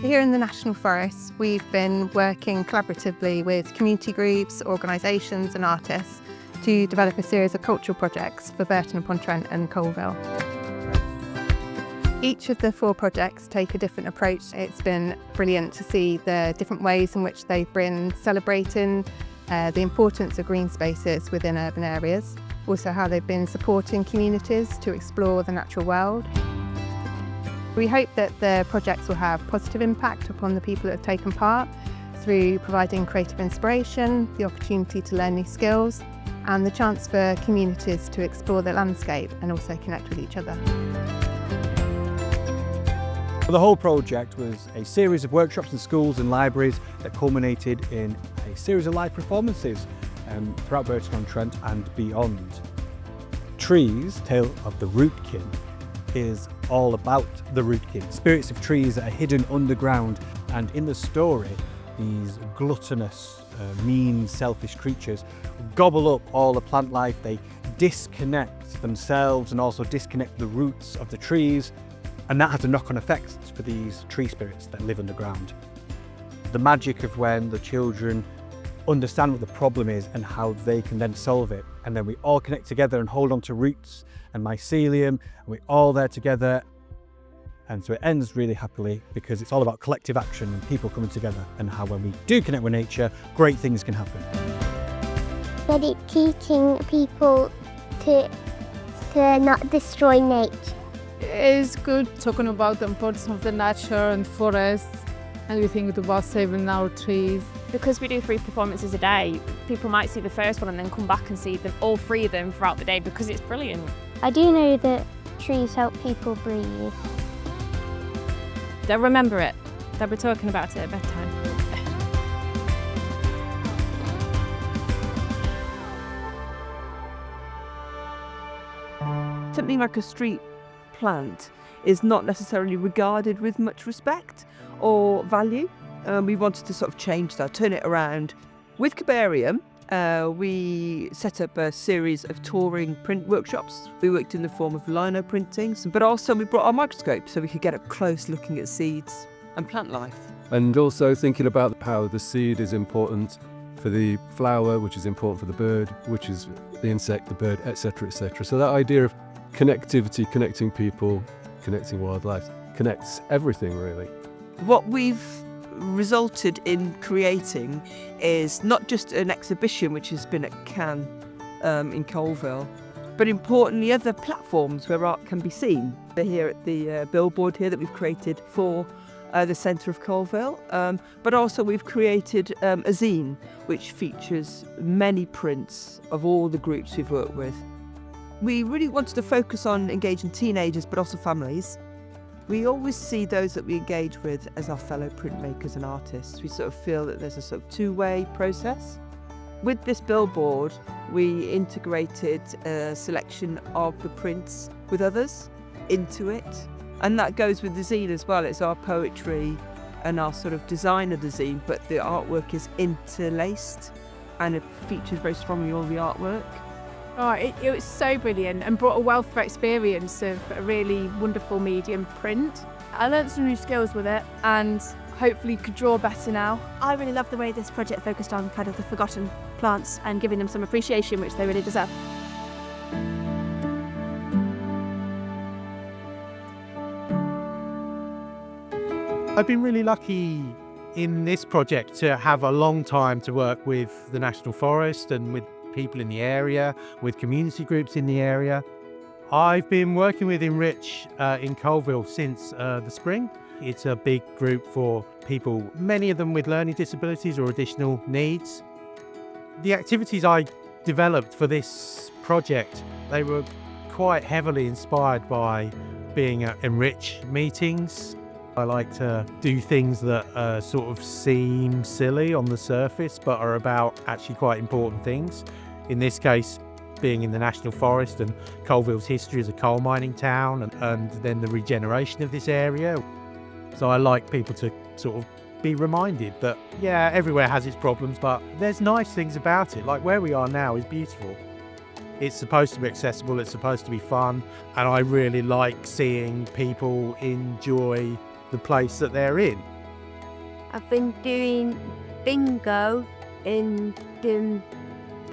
Here in the National Forest, we've been working collaboratively with community groups, organisations and artists to develop a series of cultural projects for Burton-upon-Trent and Colville. Each of the 4 projects take a different approach. It's been brilliant to see the different ways in which they've been celebrating the importance of green spaces within urban areas, also how they've been supporting communities to explore the natural world. We hope that the projects will have positive impact upon the people that have taken part through providing creative inspiration, the opportunity to learn new skills, and the chance for communities to explore the landscape and also connect with each other. The whole project was a series of workshops in schools and libraries that culminated in a series of live performances throughout Burton-on-Trent and beyond. Trees, Tale of the Rootkin, is all about the rootkin, spirits of trees that are hidden underground, and in the story these gluttonous, mean, selfish creatures gobble up all the plant life. They disconnect themselves and also disconnect the roots of the trees, and that has a knock-on effect for these tree spirits that live underground. The magic of when the children understand what the problem is and how they can then solve it, and then we all connect together and hold on to roots and mycelium, and we're all there together. And so it ends really happily because it's all about collective action and people coming together, and how when we do connect with nature, great things can happen. But it's teaching people to not destroy nature. It's good talking about the importance of the nature and forests, and we think about saving our trees. Because we do 3 performances a day, people might see the first one and then come back and see them, all 3 of them throughout the day, because it's brilliant. I do know that trees help people breathe. They'll remember it. They'll be talking about it at bedtime. Something like a street plant is not necessarily regarded with much respect or value. We wanted to sort of change that, turn it around. With Cabarium, we set up a series of touring print workshops. We worked in the form of lino printings, but also we brought our microscope so we could get up close looking at seeds and plant life. And also thinking about how the seed is important for the flower, which is important for the bird, which is the insect, the bird, etc., etc. So that idea of connectivity, connecting people, connecting wildlife, connects everything really. What we've resulted in creating is not just an exhibition which has been at Cannes in Colville, but importantly other platforms where art can be seen. They're here at the billboard here that we've created for the centre of Colville, but also we've created a zine which features many prints of all the groups we've worked with. We really wanted to focus on engaging teenagers but also families. We always see those that we engage with as our fellow printmakers and artists. We sort of feel that there's a sort of two-way process. With this billboard, we integrated a selection of the prints with others into it. And that goes with the zine as well. It's our poetry and our sort of design of the zine, but the artwork is interlaced and it features very strongly all the artwork. Oh, it was so brilliant and brought a wealth of experience of a really wonderful medium print. I learnt some new skills with it and hopefully could draw better now. I really love the way this project focused on kind of the forgotten plants and giving them some appreciation, which they really deserve. I've been really lucky in this project to have a long time to work with the National Forest and with people in the area, with community groups in the area. I've been working with Enrich in Colville since the spring. It's a big group for people, many of them with learning disabilities or additional needs. The activities I developed for this project, they were quite heavily inspired by being at Enrich meetings. I like to do things that sort of seem silly on the surface, but are about actually quite important things. In this case, being in the National Forest and Colville's history as a coal mining town and then the regeneration of this area. So I like people to sort of be reminded that, yeah, everywhere has its problems, but there's nice things about it. Like where we are now is beautiful. It's supposed to be accessible, it's supposed to be fun, and I really like seeing people enjoy the place that they're in. I've been doing bingo and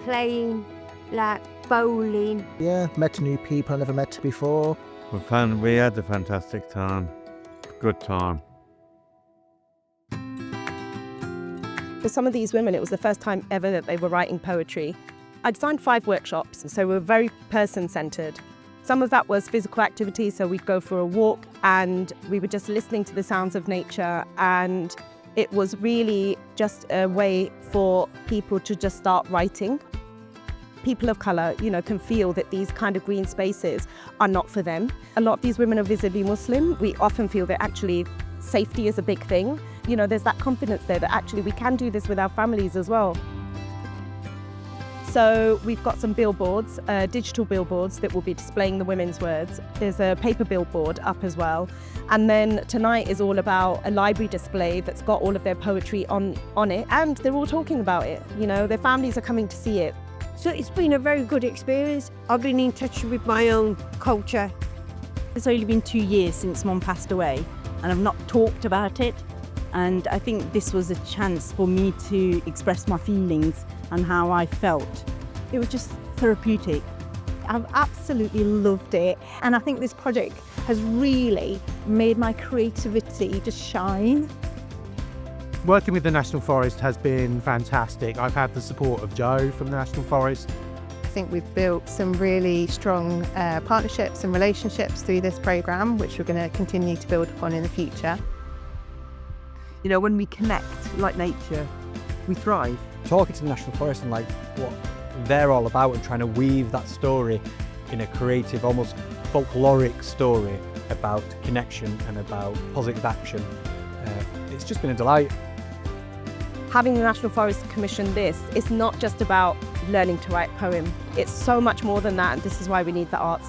playing like bowling. Yeah, met new people I never met before. We had a fantastic time. Good time. For some of these women, it was the first time ever that they were writing poetry. I designed 5 workshops, so we were very person-centred. Some of that was physical activity, so we'd go for a walk and we were just listening to the sounds of nature, and it was really just a way for people to just start writing. People of colour, can feel that these kind of green spaces are not for them. A lot of these women are visibly Muslim. We often feel that actually safety is a big thing. There's that confidence there that actually we can do this with our families as well. So we've got some billboards, digital billboards that will be displaying the women's words. There's a paper billboard up as well. And then tonight is all about a library display that's got all of their poetry on it, and they're all talking about it. Their families are coming to see it. So it's been a very good experience. I've been in touch with my own culture. It's only been 2 years since Mum passed away, and I've not talked about it. And I think this was a chance for me to express my feelings and how I felt. It was just therapeutic. I've absolutely loved it, and I think this project has really made my creativity just shine. Working with the National Forest has been fantastic. I've had the support of Joe from the National Forest. I think we've built some really strong partnerships and relationships through this programme, which we're going to continue to build upon in the future. When we connect like nature, we thrive. Talking to the National Forest and what they're all about and trying to weave that story in a creative, almost folkloric story about connection and about positive action. It's just been a delight. Having the National Forest commission this, it's not just about learning to write a poem. It's so much more than that, and this is why we need the arts.